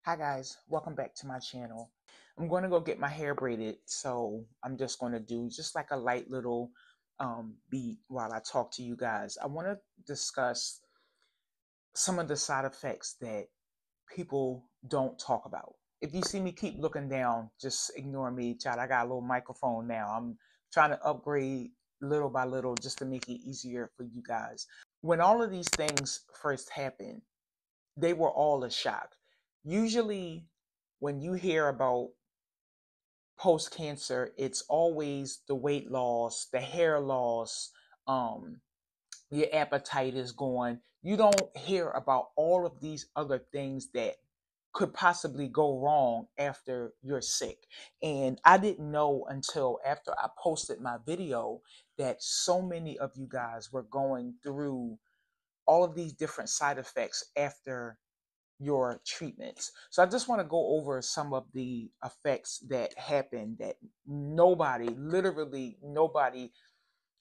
Hi guys, welcome back to my channel. I'm going to go get my hair braided, so I'm just going to do just like a light little beat while I talk to you guys. I want to discuss some of the side effects that people don't talk about. If you see me keep looking down, just ignore me, child. I got a little microphone now. I'm trying to upgrade little by little just to make it easier for you guys. When all of these things first happened, they were all a shock. Usually, when you hear about post cancer, it's always the weight loss, the hair loss, um, your appetite is gone. You don't hear about all of these other things that could possibly go wrong after you're sick. And I didn't know until after I posted my video that so many of you guys were going through all of these different side effects after your treatments. So I just want to go over some of the effects that happen that nobody, literally nobody,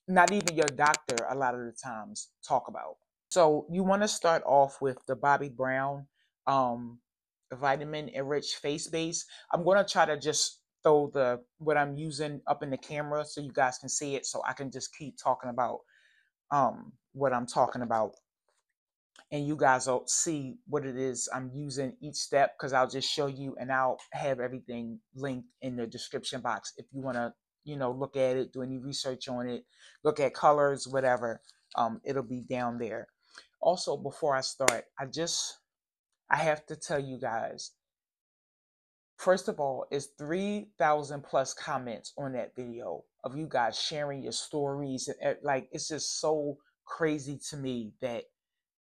not even your doctor, a lot of the times talk about. So you want to start off with the Bobbi Brown vitamin enriched face base. I'm going to try to just throw the what I'm using up in the camera so you guys can see it, so I can just keep talking about what I'm talking about, and you guys will see what it is I'm using each step, because I'll just show you and I'll have everything linked in the description box if you want to, look at it, do any research on it, look at colors, whatever. It'll be down there. Also, before I start, I have to tell you guys, first of all, it's 3,000 plus comments on that video of you guys sharing your stories. Like, it's just so crazy to me that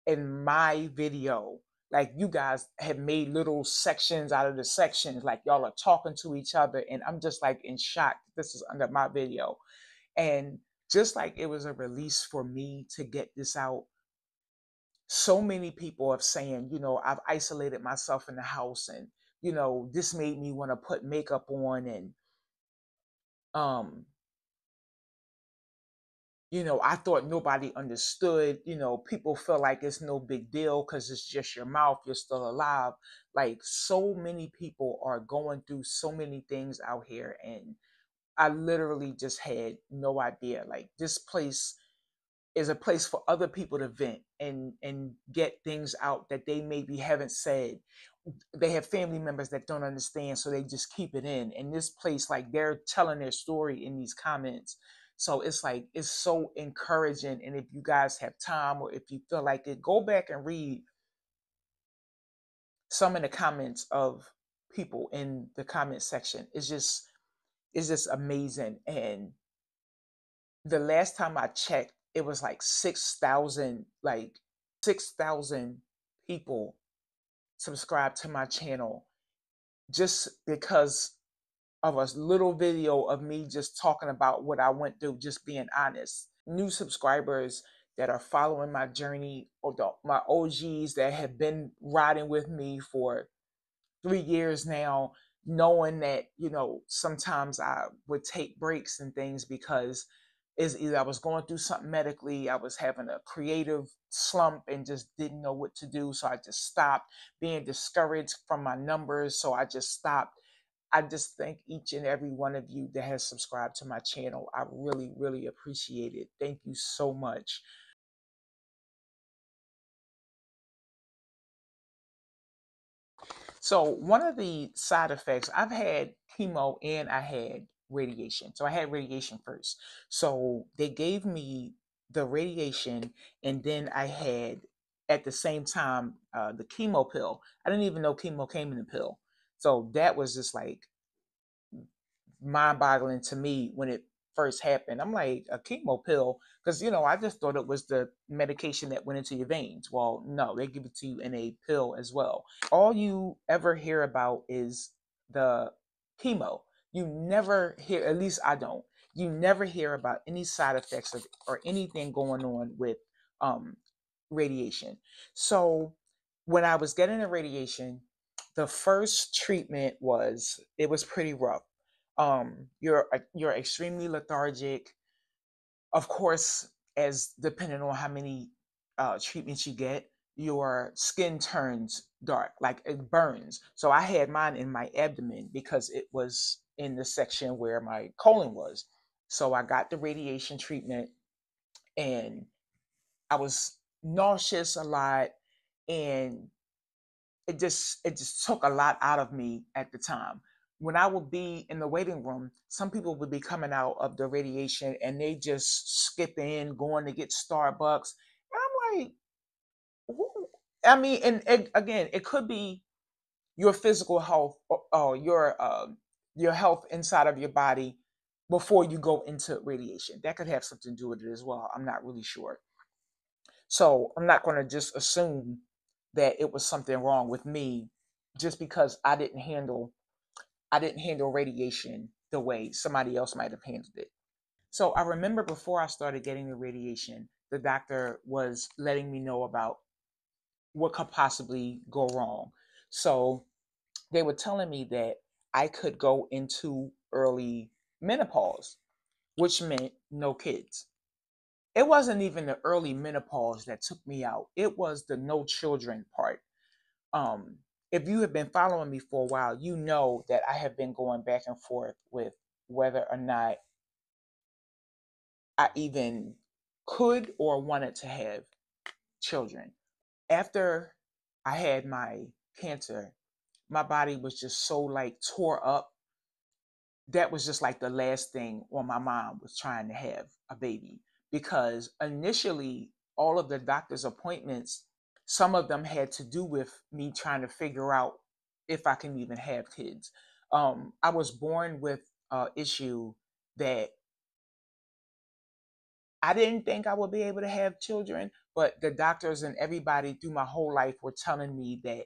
in my video, like, you guys have made little sections out of the sections, like y'all are talking to each other, and I'm just like in shock. This is under my video. And just like it was a release for me to get this out, so many people are saying, I've isolated myself in the house, and this made me want to put makeup on, and um I thought nobody understood. People feel like it's no big deal because it's just your mouth, you're still alive. Like, so many people are going through so many things out here, and I literally just had no idea. Like, this place is a place for other people to vent and get things out that they maybe haven't said. They have family members that don't understand, so they just keep it in. And this place, like, they're telling their story in these comments. So it's like, it's so encouraging. And if you guys have time, or if you feel like it, go back and read some of the comments of people in the comment section. It's just amazing. And the last time I checked, it was like 6,000 people subscribed to my channel, just because of a little video of me just talking about what I went through, just being honest. New subscribers that are following my journey, or my OGs that have been riding with me for 3 years now, knowing that, sometimes I would take breaks and things because is either I was going through something medically, I was having a creative slump and just didn't know what to do. So I just stopped, being discouraged from my numbers. So I just stopped. I just thank each and every one of you that has subscribed to my channel. I really, really appreciate it. Thank you so much. So one of the side effects, I've had chemo and I had radiation. So I had radiation first. So they gave me the radiation, and then I had, at the same time, the chemo pill. I didn't even know chemo came in the pill. So that was just like mind-boggling to me when it first happened. I'm like, a chemo pill? Because I just thought it was the medication that went into your veins. Well, no, they give it to you in a pill as well. All you ever hear about is the chemo. You never hear, at least I don't, you never hear about any side effects or anything going on with radiation. So when I was getting the radiation, the first treatment it was pretty rough. You're extremely lethargic. Of course, as depending on how many treatments you get, your skin turns dark, like it burns. So I had mine in my abdomen because it was in the section where my colon was. So I got the radiation treatment, and I was nauseous a lot, and it just took a lot out of me at the time. When I would be in the waiting room, some people would be coming out of the radiation and they just skip in, going to get Starbucks. And I'm like, who? I mean, and again, it could be your physical health, or your health inside of your body before you go into radiation. That could have something to do with it as well. I'm not really sure. So I'm not going to just assume that it was something wrong with me just because I didn't handle radiation the way somebody else might have handled it. So I remember before I started getting the radiation, the doctor was letting me know about what could possibly go wrong. So they were telling me that I could go into early menopause, which meant no kids. It wasn't even the early menopause that took me out. It was the no children part. Um, if you have been following me for a while, you know that I have been going back and forth with whether or not I even could or wanted to have children. After I had my cancer, my body was just so like tore up. That was just like the last thing on my mind was trying to have a baby, because initially all of the doctor's appointments, some of them had to do with me trying to figure out if I can even have kids. I was born with an issue that I didn't think I would be able to have children, but the doctors and everybody through my whole life were telling me that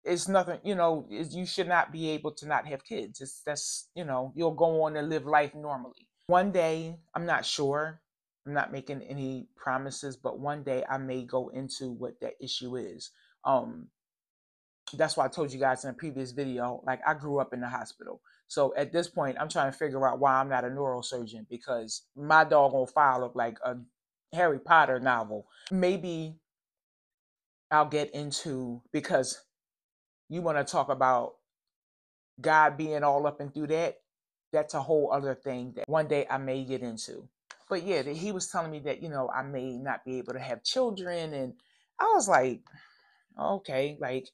it's nothing, you should not be able to not have kids. You'll go on and live life normally. One day, I'm not sure, I'm not making any promises, but one day I may go into what that issue is. Um, that's why I told you guys in a previous video, like I grew up in the hospital. So at this point, I'm trying to figure out why I'm not a neurosurgeon, because my doggone file looked like a Harry Potter novel. Maybe I'll get into, because you want to talk about God being all up and through that, that's a whole other thing that one day I may get into. But yeah, he was telling me that, I may not be able to have children. And I was like, okay, like,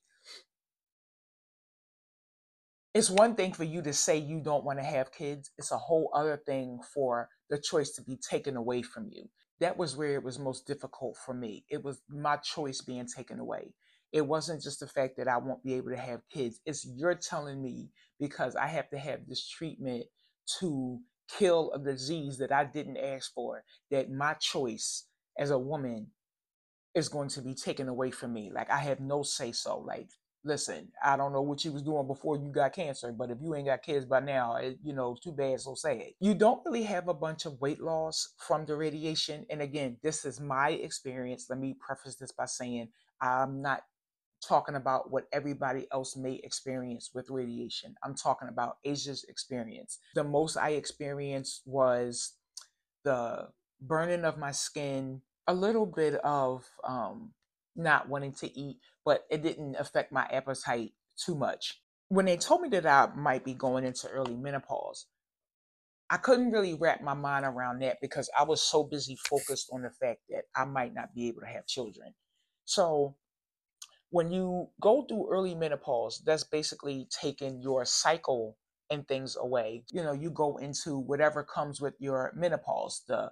it's one thing for you to say you don't want to have kids. It's a whole other thing for the choice to be taken away from you. That was where it was most difficult for me. It was my choice being taken away. It wasn't just the fact that I won't be able to have kids. It's you're telling me, because I have to have this treatment to kill a disease that I didn't ask for, that my choice as a woman is going to be taken away from me. Like I have no say so. Like, listen, I don't know what you was doing before you got cancer, but if you ain't got kids by now, too bad, so sad. You don't really have a bunch of weight loss from the radiation. And again, this is my experience. Let me preface this by saying I'm not talking about what everybody else may experience with radiation. I'm talking about Asia's experience. The most I experienced was the burning of my skin, a little bit of not wanting to eat, but it didn't affect my appetite too much. When they told me that I might be going into early menopause, I couldn't really wrap my mind around that because I was so busy focused on the fact that I might not be able to have children. So when you go through early menopause, that's basically taking your cycle and things away. You go into whatever comes with your menopause, the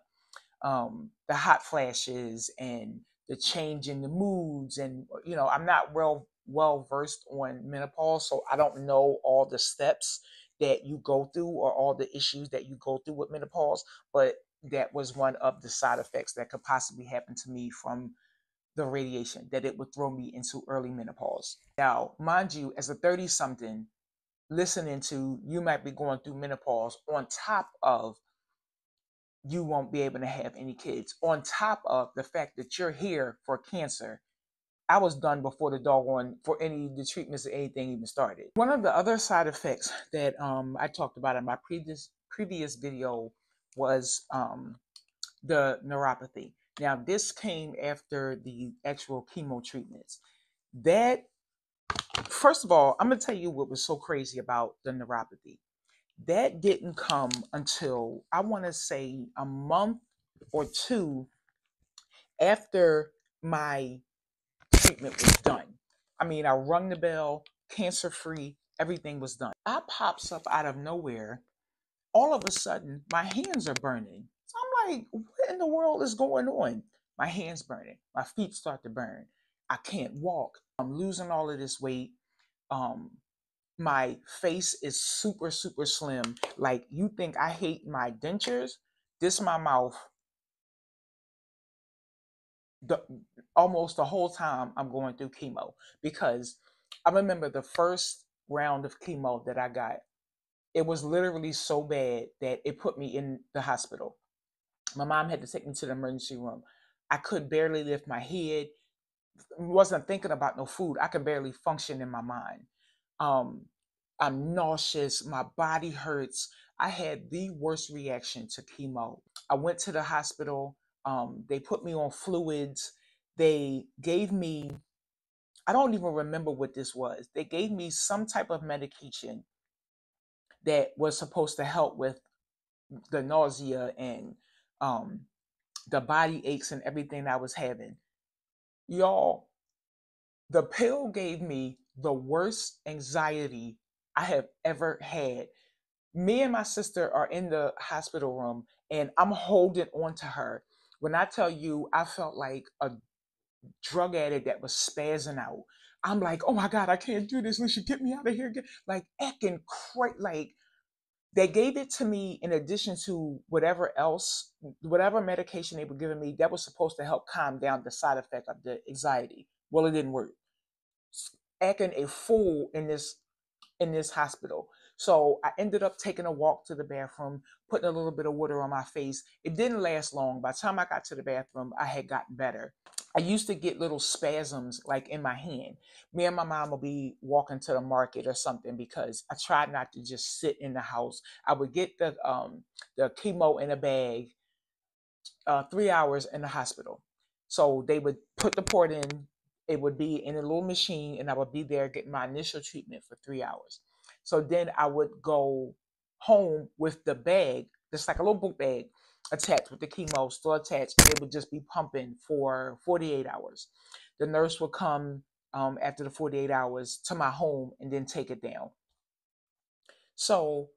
hot flashes and the change in the moods. And I'm not well versed on menopause, so I don't know all the steps that you go through or all the issues that you go through with menopause, but that was one of the side effects that could possibly happen to me from the radiation, that it would throw me into early menopause. Now, mind you, as a 30 something, listening to you might be going through menopause, on top of you won't be able to have any kids, on top of the fact that you're here for cancer. I was done before the treatments or anything even started. One of the other side effects that I talked about in my previous video was the neuropathy. Now, this came after the actual chemo treatments. That, first of all, I'm going to tell you what was so crazy about the neuropathy. That didn't come until, I want to say, a month or two after my treatment was done. I mean, I rung the bell, cancer free, everything was done. I pops up out of nowhere. All of a sudden, my hands are burning. So I'm like, what in the world is going on? My hands burning. My feet start to burn. I can't walk. I'm losing all of this weight. Um, my face is super, super slim. Like, you think I hate my dentures? This my mouth. The almost the whole time I'm going through chemo, because I remember the first round of chemo that I got. It was literally so bad that it put me in the hospital. My mom had to take me to the emergency room. I could barely lift my head. Wasn't thinking about no food. I could barely function in my mind. Um, I'm nauseous. My body hurts. I had the worst reaction to chemo. I went to the hospital. They put me on fluids. They gave me, I don't even remember what this was. They gave me some type of medication that was supposed to help with the nausea and um, the body aches and everything I was having. Y'all, the pill gave me the worst anxiety I have ever had. Me and my sister are in the hospital room and I'm holding on to her. When I tell you, I felt like a drug addict that was spazzing out. I'm like, oh my God, I can't do this. Listen, get me out of here. Like acting crazy. Like, they gave it to me in addition to whatever else, whatever medication they were giving me that was supposed to help calm down the side effect of the anxiety. Well, it didn't work. Acting a fool in this hospital. So I ended up taking a walk to the bathroom, putting a little bit of water on my face. It didn't last long. By the time I got to the bathroom, I had gotten better. I used to get little spasms like in my hand. Me and my mom would be walking to the market or something because I tried not to just sit in the house. I would get the chemo in a bag, 3 hours in the hospital. So they would put the port in, it would be in a little machine, and I would be there getting my initial treatment for 3 hours. So then I would go home with the bag, just like a little book bag attached with the chemo still attached, and it would just be pumping for 48 hours. The nurse would come after the 48 hours to my home and then take it down. So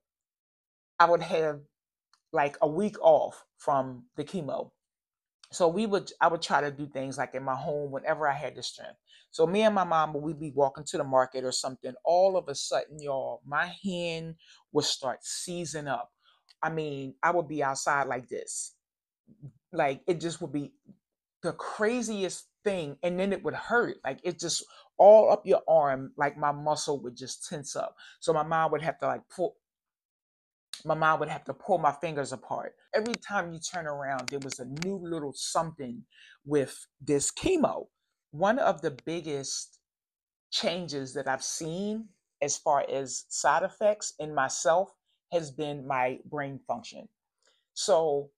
I would have like a week off from the chemo. So I would try to do things like in my home whenever I had the strength. So me and my mom, we'd be walking to the market or something. All of a sudden, y'all, my hand would start seizing up. I mean, I would be outside like this. Like, it just would be the craziest thing. And then it would hurt. Like, it just all up your arm, like my muscle would just tense up. So my mom would have to pull my fingers apart. Every time you turn around, there was a new little something with this chemo. One of the biggest changes that I've seen as far as side effects in myself has been my brain function. So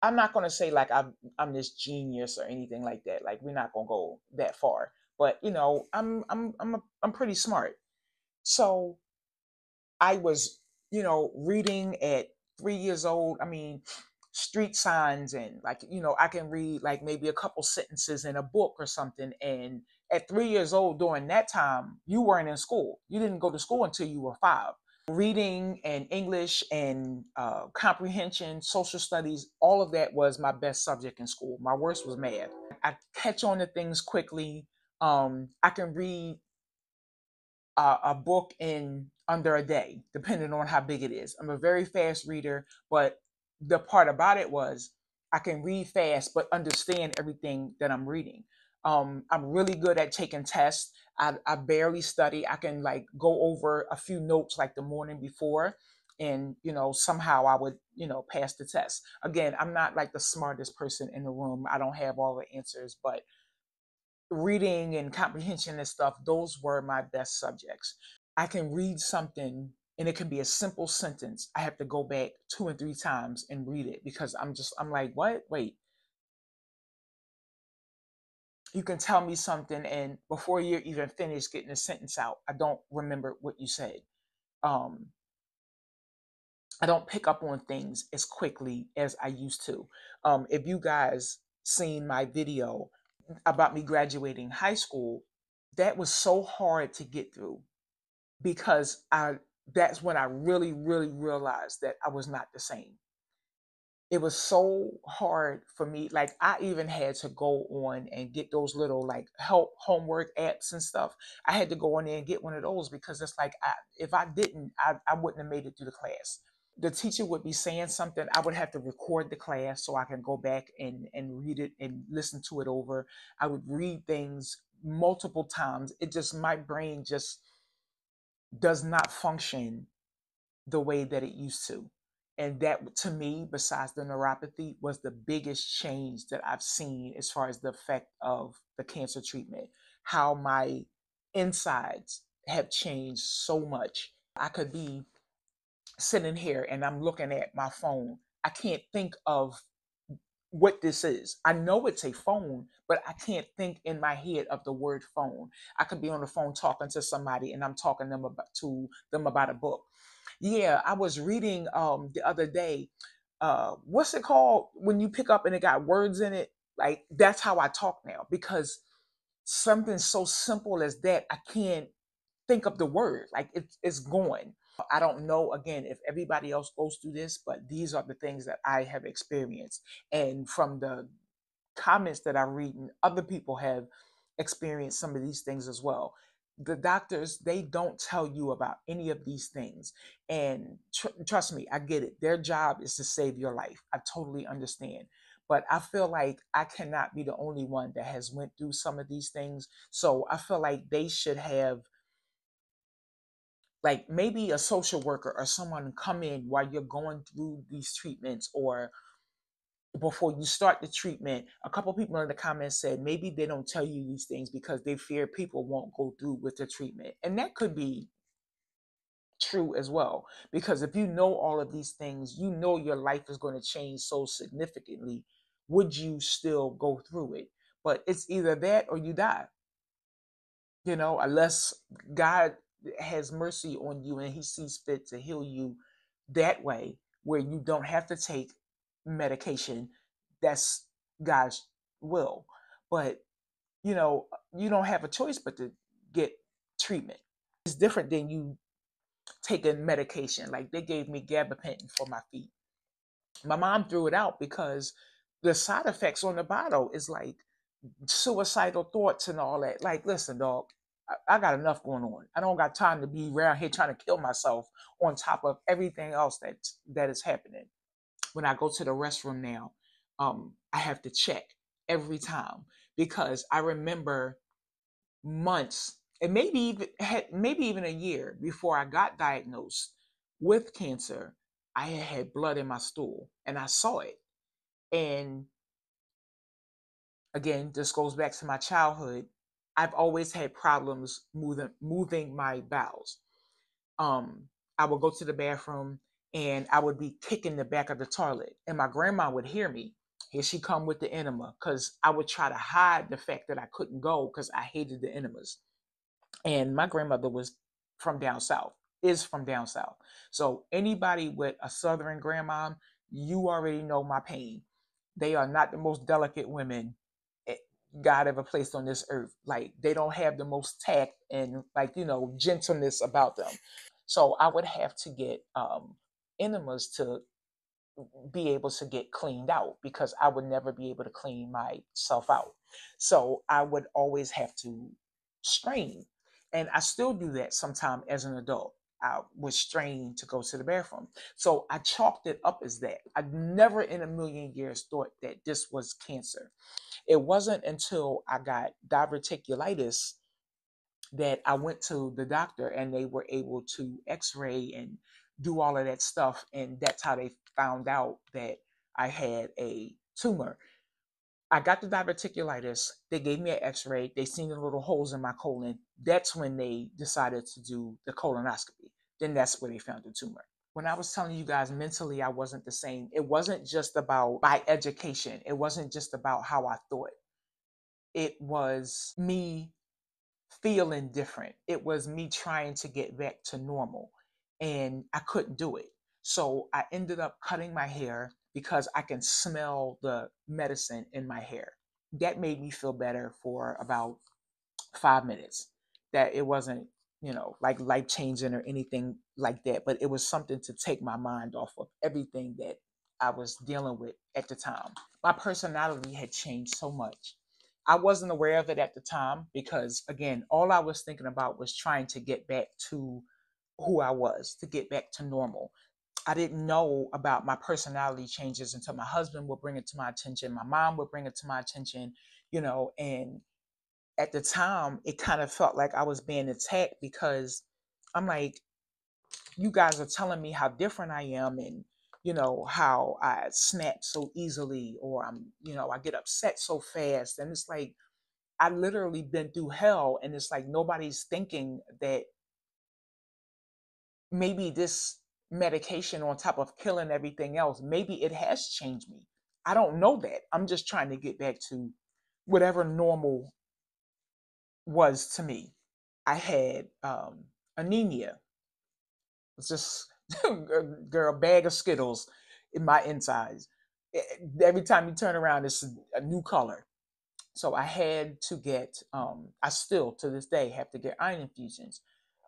I'm not going to say like I'm this genius or anything like that. Like, we're not going to go that far. But I'm pretty smart. So I was, reading at 3 years old. I mean, street signs, and like, I can read like maybe a couple sentences in a book or something. And at 3 years old, during that time, you weren't in school. You didn't go to school until you were 5. Reading and English and comprehension, social studies, all of that was my best subject in school. My worst was math. I catch on to things quickly. I can read a book in under a day, depending on how big it is. I'm a very fast reader, but the part about it was I can read fast, but understand everything that I'm reading. I'm really good at taking tests. I barely study. I can like go over a few notes like the morning before, and somehow I would pass the test. Again, I'm not like the smartest person in the room. I don't have all the answers, but reading and comprehension and stuff, those were my best subjects. I can read something and it can be a simple sentence. I have to go back 2 and 3 times and read it because I'm like, what? Wait. You can tell me something, and before you're even finished getting a sentence out, I don't remember what you said. Um, I don't pick up on things as quickly as I used to. If you guys seen my video about me graduating high school, that was so hard to get through because I that's when I really, really realized that I was not the same. It was so hard for me. Like I even had to go on and get those little like help homework apps and stuff. I had to go on there and get one of those because it's like if I didn't, I wouldn't have made it through the class. The teacher would be saying something, I would have to record the class so I can go back and read it and listen to it over. I would read things multiple times. It just my brain just does not function the way that it used to. And that to me, besides the neuropathy, was the biggest change that I've seen as far as the effect of the cancer treatment. How my insides have changed so much. I could be sitting here and I'm looking at my phone. I can't think of what this is. I know it's a phone, but I can't think in my head of the word phone. I could be on the phone talking to somebody and I'm talking to them about a book. Yeah, I was reading the other day. What's it called when you pick up and it got words in it? Like that's how I talk now because something so simple as that I can't think of the word. Like it's gone. I don't know again if everybody else goes through this, but these are the things that I have experienced. And from the comments that I read, and other people have experienced some of these things as well. The doctors, they don't tell you about any of these things. And trust me, I get it. Their job is to save your life. I totally understand. But I feel like I cannot be the only one that has went through some of these things. So I feel like they should have like maybe a social worker or someone come in while you're going through these treatments or before you start the treatment. A couple people in the comments said maybe they don't tell you these things because they fear people won't go through with the treatment. And that could be true as well. Because if you know all of these things, you know your life is going to change so significantly. Would you still go through it? But it's either that or you die, unless God has mercy on you and he sees fit to heal you that way, where you don't have to take medication. That's God's will. But, you don't have a choice but to get treatment. It's different than you taking medication. Like they gave me gabapentin for my feet. My mom threw it out because the side effects on the bottle is like suicidal thoughts and all that. Like, listen, dog, I got enough going on. I don't got time to be around here trying to kill myself on top of everything else that is happening. When I go to the restroom now, I have to check every time because I remember months and maybe even a year before I got diagnosed with cancer, I had blood in my stool and I saw it. And again, this goes back to my childhood. I've always had problems moving my bowels. Um, I would go to the bathroom and I would be kicking the back of the toilet, and my grandma would hear me. Here she come with the enema, because I would try to hide the fact that I couldn't go because I hated the enemas. And my grandmother was from down south, is from down south. So anybody with a southern grandma, you already know my pain. They are not the most delicate women eh, God ever placed on this earth. Like they don't have the most tact and like gentleness about them. So I would have to get enemas to be able to get cleaned out because I would never be able to clean myself out. So I would always have to strain. And I still do that sometime as an adult. I was strained to go to the bathroom. So I chalked it up as that. I never in a million years thought that this was cancer. It wasn't until I got diverticulitis that I went to the doctor and they were able to x-ray and do all of that stuff. And that's how they found out that I had a tumor. I got the diverticulitis. They gave me an x-ray. They seen the little holes in my colon. That's when they decided to do the colonoscopy. Then that's where they found the tumor. When I was telling you guys mentally, I wasn't the same. It wasn't just about my education. It wasn't just about how I thought. it was me feeling different. It was me trying to get back to normal, and I couldn't do it. So I ended up cutting my hair because I can smell the medicine in my hair. That made me feel better for about 5 minutes. That it wasn't, like life changing or anything like that, but it was something to take my mind off of everything that I was dealing with at the time. My personality had changed so much. I wasn't aware of it at the time because, again, all I was thinking about was trying to get back to who I was, to get back to normal. I didn't know about my personality changes until my husband would bring it to my attention. My mom would bring it to my attention, and at the time, it kind of felt like I was being attacked because I'm like, you guys are telling me how different I am and, how I snap so easily or I get upset so fast. And it's like, I literally been through hell. And it's like, nobody's thinking that maybe this medication on top of killing everything else, maybe it has changed me. I don't know that. I'm just trying to get back to whatever normal was to me. I had anemia. It's just girl, bag of Skittles in my insides. Every time you turn around, it's a new color. So I had to get. I still to this day have to get iron infusions.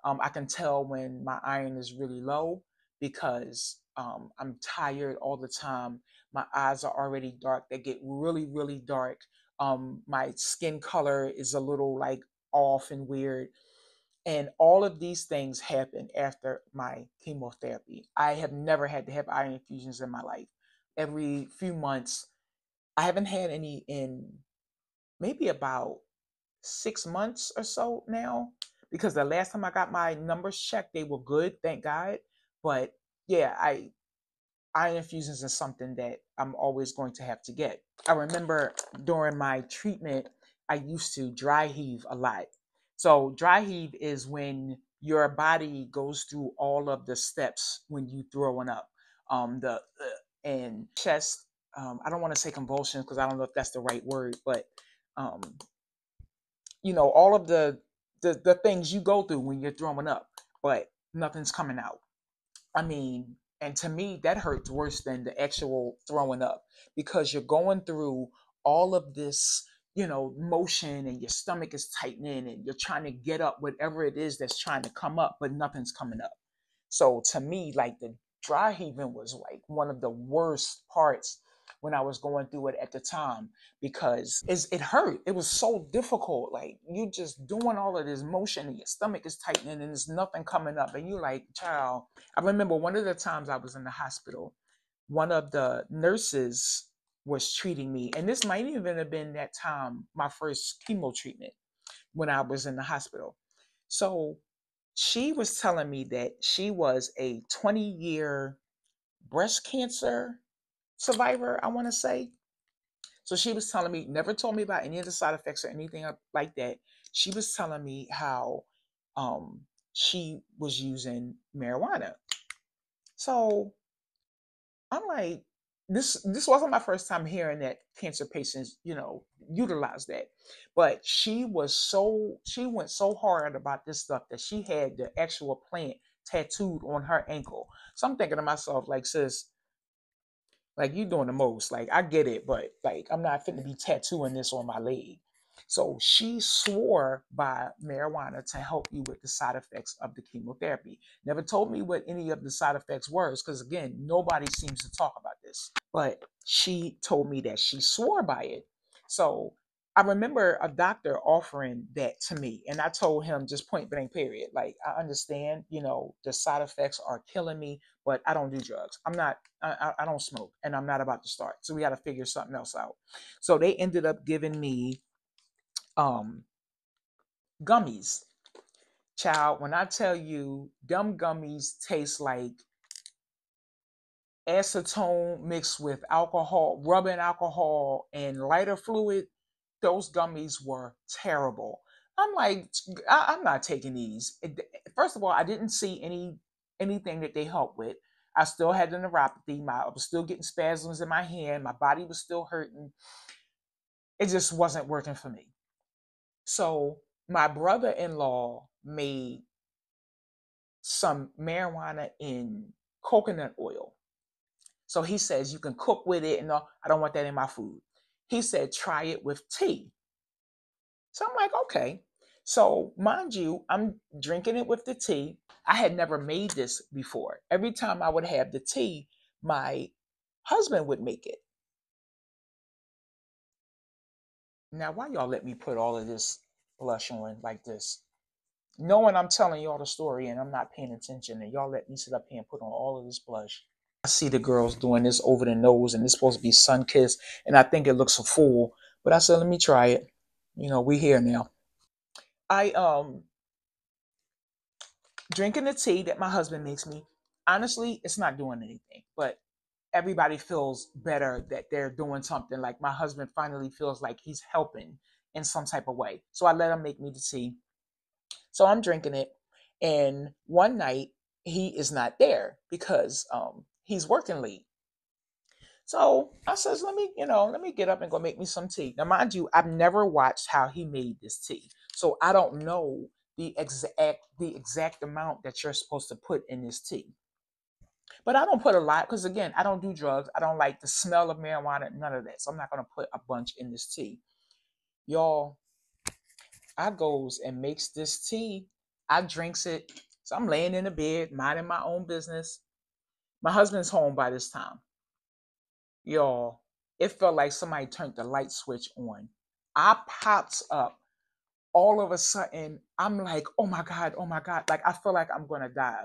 I can tell when my iron is really low because I'm tired all the time. My eyes are already dark. They get really, really dark. My skin color is a little like off and weird. And all of these things happen after my chemotherapy. I have never had to have iron infusions in my life. Every few months, I haven't had any in maybe about 6 months or so now, because the last time I got my numbers checked, they were good, thank God. But yeah, iron infusions is something that I'm always going to have to get. I remember during my treatment, I used to dry heave a lot. So dry heave is when your body goes through all of the steps when you throwing up. The and chest. I don't want to say convulsions because I don't know if that's the right word, but um, all of the things you go through when you're throwing up, but nothing's coming out. I mean, and to me, that hurts worse than the actual throwing up because you're going through all of this, motion and your stomach is tightening and you're trying to get up whatever it is that's trying to come up, but nothing's coming up. So to me, like the dry heaving was like one of the worst parts when I was going through it at the time because it hurt. It was so difficult. Like you just doing all of this motion and your stomach is tightening and there's nothing coming up. And you like, child. I remember one of the times I was in the hospital, one of the nurses was treating me. And this might even have been that time, my first chemo treatment when I was in the hospital. So she was telling me that she was a 20-year breast cancer survivor, I want to say. So she was telling me, never told me about any of the side effects or anything like that. She was telling me how um, she was using marijuana. So I'm like, this wasn't my first time hearing that cancer patients, utilize that. But she went so hard about this stuff that she had the actual plant tattooed on her ankle. So I'm thinking to myself, like, sis, like you doing the most. Like I get it, but like I'm not fit to be tattooing this on my leg. So she swore by marijuana to help you with the side effects of the chemotherapy. Never told me what any of the side effects were, because again, nobody seems to talk about this. But she told me that she swore by it. So I remember a doctor offering that to me, and I told him just point blank, period. Like I understand, the side effects are killing me, but I don't do drugs. I don't smoke, and I'm not about to start. So we got to figure something else out. So they ended up giving me um gummies. Child, when I tell you them gummies taste like acetone mixed with alcohol, rubbing alcohol and lighter fluid, those gummies were terrible. I'm like, I'm not taking these. First of all, I didn't see anything that they helped with. I still had the neuropathy. I was still getting spasms in my hand. My body was still hurting. It just wasn't working for me. So my brother-in-law made some marijuana in coconut oil. So he says you can cook with it and all. I don't want that in my food. He said try it with tea. So I'm like, okay. So mind you, I'm drinking it with the tea. I had never made this before. Every time I would have the tea, my husband would make it. Now, why y'all let me put all of this blush on like this? Knowing I'm telling y'all the story and I'm not paying attention, and y'all let me sit up here and put on all of this blush. I see the girls doing this over the nose, and it's supposed to be sun kissed, and I think it looks a fool. But I said, let me try it. We here now. I drinking the tea that my husband makes me. Honestly, it's not doing anything, but everybody feels better that they're doing something. Like my husband finally feels like he's helping in some type of way. So I let him make me the tea. So I'm drinking it. And one night he is not there because he's working late. So I says, let me get up and go make me some tea. Now, mind you, I've never watched how he made this tea. So I don't know the exact amount that you're supposed to put in this tea. But I don't put a lot because again, I don't do drugs. I don't like the smell of marijuana, none of that. So I'm not gonna put a bunch in this tea. Y'all, I goes and makes this tea. I drinks it. So I'm laying in the bed, minding my own business. My husband's home by this time. Y'all, it felt like somebody turned the light switch on. I pops up. All of a sudden, I'm like, oh my God, oh my God. Like, I feel like I'm going to die.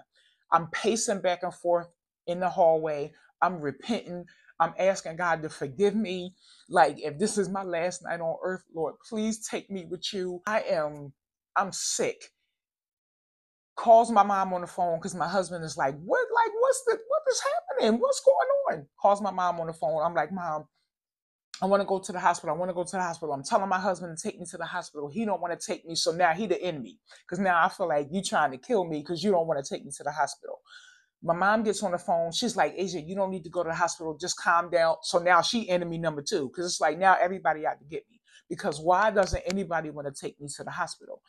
I'm pacing back and forth in the hallway. I'm repenting. I'm asking God to forgive me. Like, if this is my last night on earth, Lord, please take me with you. I'm sick. Calls my mom on the phone because my husband is like, what is happening? What's going on? Calls my mom on the phone. I'm like, Mom, I want to go to the hospital. I want to go to the hospital. I'm telling my husband to take me to the hospital. He don't want to take me. So now he the enemy. Because now I feel like you trying to kill me because you don't want to take me to the hospital. My mom gets on the phone. She's like, Asia, you don't need to go to the hospital. Just calm down. So now she enemy number two. Because it's like now everybody out to get me. Because why doesn't anybody want to take me to the hospital?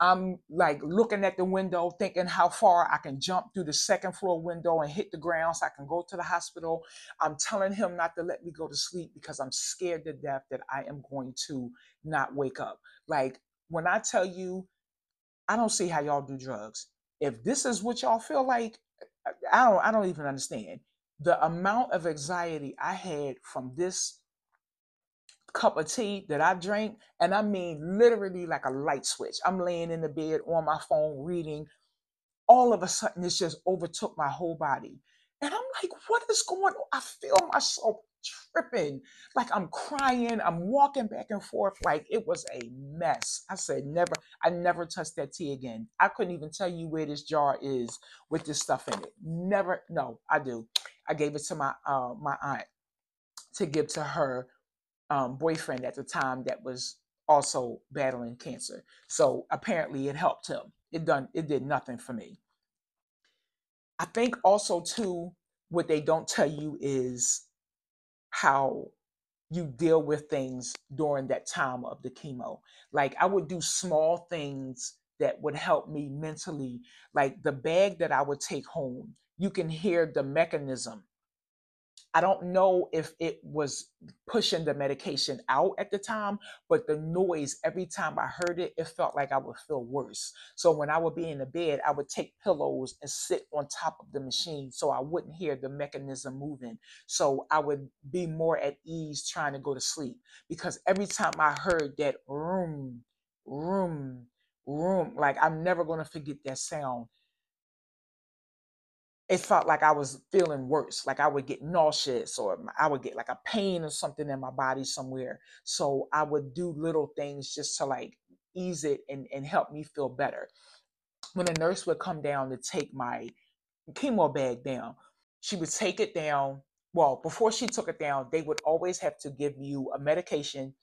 I'm like looking at the window, thinking how far I can jump through the second floor window and hit the ground so I can go to the hospital. I'm telling him not to let me go to sleep because I'm scared to death that I am going to not wake up. Like when I tell you, I don't see how y'all do drugs. If this is what y'all feel like, I don't even understand. The amount of anxiety I had from this cup of tea that I drank, and I mean literally like a light switch. I'm laying in the bed on my phone reading. All of a sudden, this just overtook my whole body. And I'm like, what is going on? I feel myself tripping. Like I'm crying. I'm walking back and forth. Like it was a mess. I said, I never touched that tea again. I couldn't even tell you where this jar is with this stuff in it. Never, no, I do. I gave it to my aunt to give to her boyfriend at the time that was also battling cancer. So apparently it helped him. It did nothing for me. I think also too, what they don't tell you is how you deal with things during that time of the chemo. Like I would do small things that would help me mentally. Like the bag that I would take home, you can hear the mechanism. I don't know if it was pushing the medication out at the time, but the noise, every time I heard it, it felt like I would feel worse. So when I would be in the bed, I would take pillows and sit on top of the machine so I wouldn't hear the mechanism moving. So I would be more at ease trying to go to sleep because every time I heard that room, room, room, like I'm never going to forget that sound. It felt like I was feeling worse, like I would get nauseous or I would get like a pain or something in my body somewhere. So I would do little things just to like ease it and help me feel better. When a nurse would come down to take my chemo bag down, she would take it down. Well, before she took it down, they would always have to give you a medication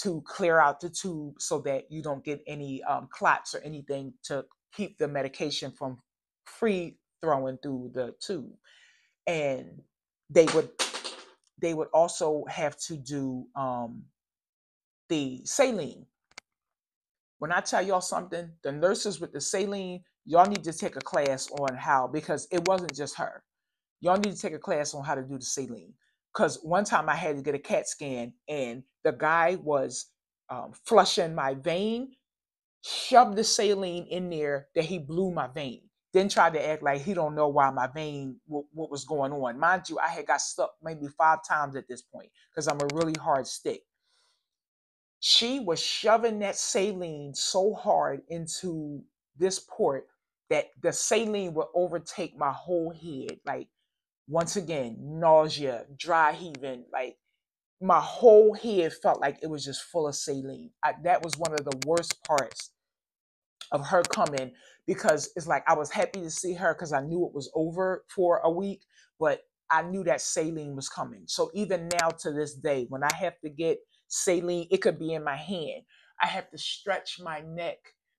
to clear out the tube so that you don't get any clots or anything to keep the medication from free throwing through the tube. And they would also have to do the saline. When I tell y'all something, the nurses with the saline, y'all need to take a class on how, because it wasn't just her. Y'all need to take a class on how to do the saline. Because one time I had to get a CAT scan and the guy was flushing my vein, shoved the saline in there that he blew my vein. Then tried to act like he don't know why my vein, what was going on. Mind you, I had got stuck maybe 5 times at this point because I'm a really hard stick. She was shoving that saline so hard into this port that the saline would overtake my whole head. Like, once again, nausea, dry heaving, like my whole head felt like it was just full of saline. That was one of the worst parts of her coming, because it's like I was happy to see her because I knew it was over for a week, but I knew that saline was coming. So even now to this day, when I have to get saline, it could be in my hand. I have to stretch my neck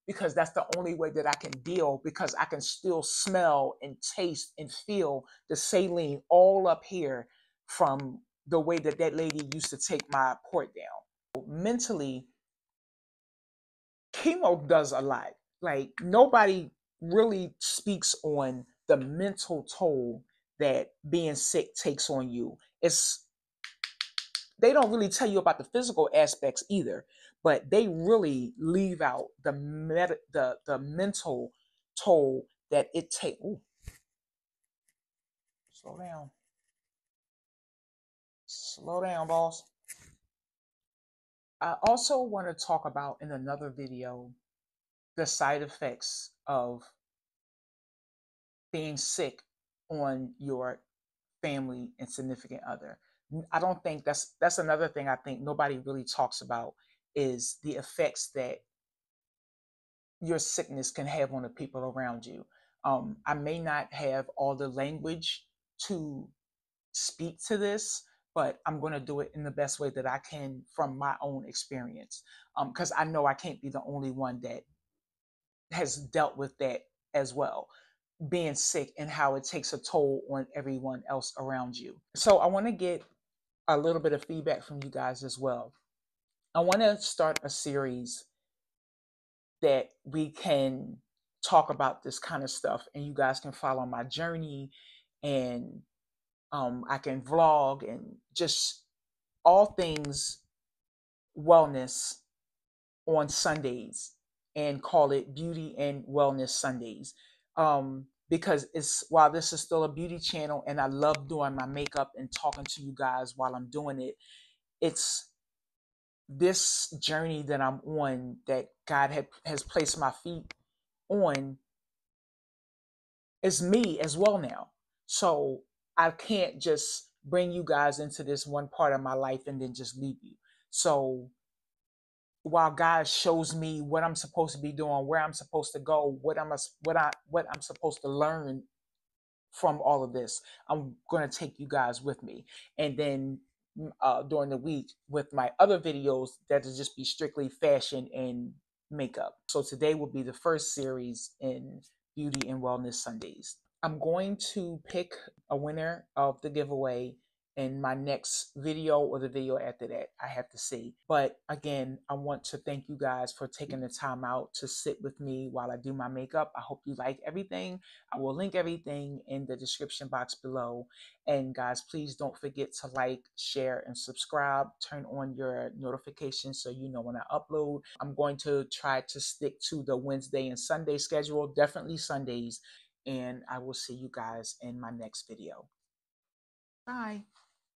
because that's the only way that I can deal, because I can still smell and taste and feel the saline all up here from the way that that lady used to take my port down. Mentally, chemo does a lot. Like, nobody really speaks on the mental toll that being sick takes on you. They don't really tell you about the physical aspects either, but they really leave out the mental toll that it takes. Slow down. Slow down, boss. I also want to talk about in another video the side effects of being sick on your family and significant other. I don't think that's another thing I think nobody really talks about, is the effects that your sickness can have on the people around you. I may not have all the language to speak to this, but I'm going to do it in the best way that I can from my own experience, because I know I can't be the only one that has dealt with that as well, being sick and how it takes a toll on everyone else around you. So I want to get a little bit of feedback from you guys as well. I want to start a series that we can talk about this kind of stuff and you guys can follow my journey, and I can vlog and just all things wellness on Sundays, and call it Beauty and Wellness Sundays. Because it's, while this is still a beauty channel and I love doing my makeup and talking to you guys while I'm doing it, it's this journey that I'm on, that God has placed my feet on, is me as well now. So I can't just bring you guys into this one part of my life and then just leave you. So while God shows me what I'm supposed to be doing, where I'm supposed to go, what I'm supposed to learn from all of this, I'm going to take you guys with me. And then during the week with my other videos, that will just be strictly fashion and makeup. So today will be the first series in Beauty and Wellness Sundays. I'm going to pick a winner of the giveaway in my next video, or the video after that. I have to see. But again, I want to thank you guys for taking the time out to sit with me while I do my makeup. I hope you like everything. I will link everything in the description box below. And guys, please don't forget to like, share, and subscribe. Turn on your notifications so you know when I upload. I'm going to try to stick to the Wednesday and Sunday schedule, definitely Sundays. And I will see you guys in my next video. Bye.